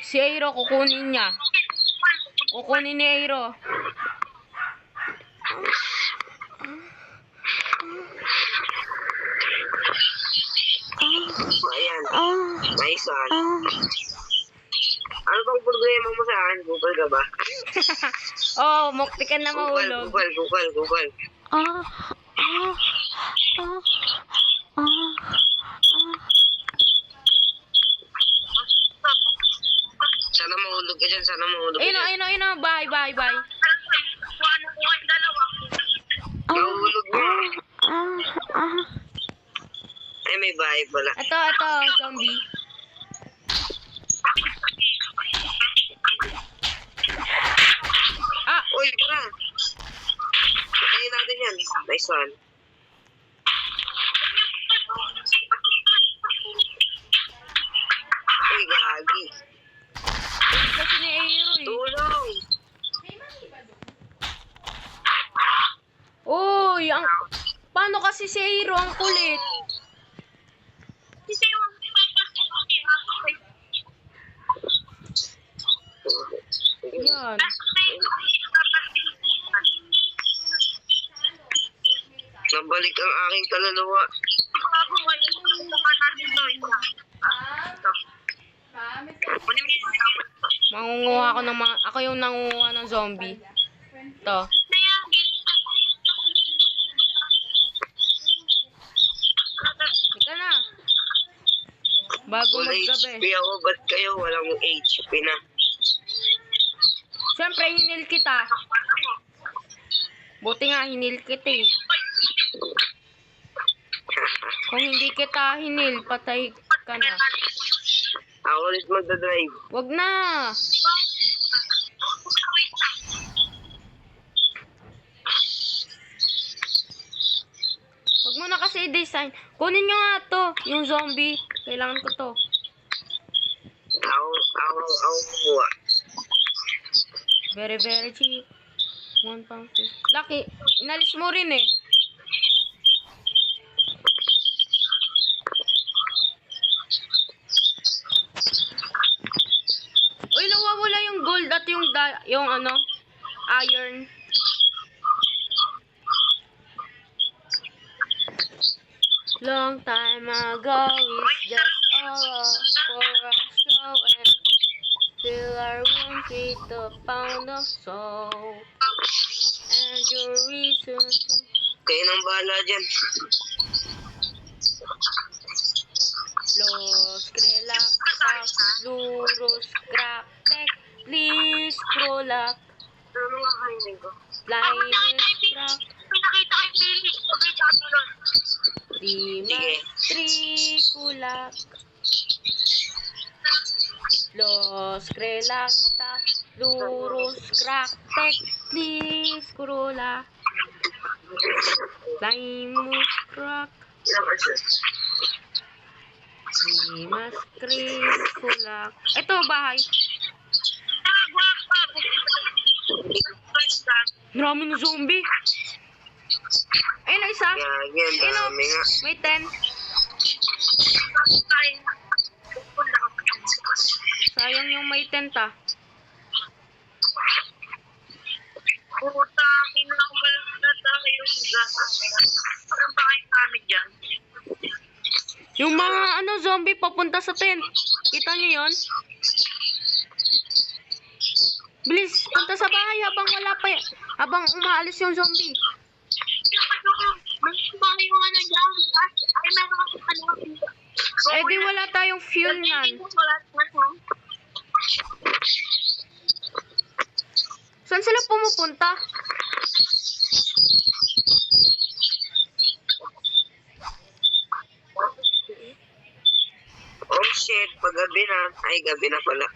Si Airo, kukunin niya. Kukunin ni Airo. Ayan. Nice one. Ano bang problema mo sa akin? Google ka ba? Oh, mukti ka na mahulog. Google. Sana mahulog ka dyan, Ayun. Bye. Mahulog mo. Ay, may bahay pala. Ito, zombie. Uy, tara. Patayin natin yan. Nice one. Uy, gagi. Kasi ni Airo eh. Tulong. Uy, paano kasi si Airo ang kulit? Yan. Nabalik ang aking kaluluwa. Mangunguha ako ng ako yung nangunguha ng zombie. Ito. Ika na. Bago Wala maggabi. HP ako, ba't kayo walang HP na? Siyempre, hinil kita. Buti nga, hinil kita eh. Kung hindi kita hinil, patay ka na. Ako ulit magdadrive. Wag na. Wag mo na kasi i-design. Kunin nyo nga to, yung zombie. Kailangan ko to. Ako kumuha. Very cheap. 1 pound. Lucky, inalis mo rin eh. Uy, nawawala yung gold at yung ano, iron. Long time ago, it's just all for a show and still our won't beat the pound of soul. And your reason to... Kayo nang bahala dyan. Los krelaktak, luros, kraptek, please, krolak, Ano nga kainin ko? linus, krak, Pinakita kay Billy. Okay, tatulog. dimas, trikulak. Los krelaktak, luros, kraptek, please, krolak, linus, krak, dimas, trikulak. Ito, bahay. Marami na zombie. Ayun na isa. Gagi, ang dami nga. May 10. Sayang yung may 10 ta. Putang ina ako malala tayo yung gata. Parang ba kayo kami dyan? Yung mga zombie papunta sa tent. Kita nyo yun? Bilis, punta sa bahay habang umaalis yung zombie. Mas bahay yung ano dyan. Ay, meron kasi ano. Eh di wala tayong fuel nan. Wala naman. Saan sila pumupunta? Oh shit, paggabi na. Ay, gabi na pala.